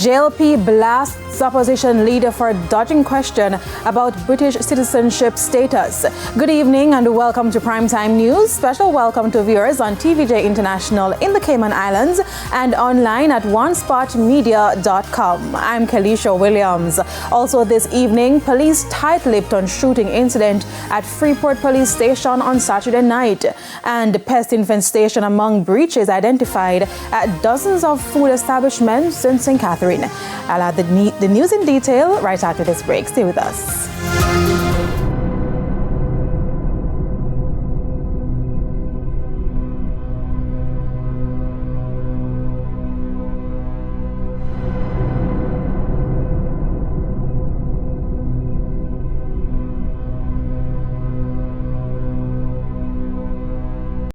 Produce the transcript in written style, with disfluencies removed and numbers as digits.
JLP blasts opposition leader for dodging question about British citizenship status. Good evening and welcome to Primetime News. Special welcome to viewers on TVJ International in the Cayman Islands and online at onespotmedia.com. I'm Kelisha Williams. Also this evening, police tight-lipped on shooting incident at Freeport Police Station on Saturday night, and pest infestation among breaches identified at dozens of food establishments in St. Catherine. I'll have the news in detail right after this break. Stay with us.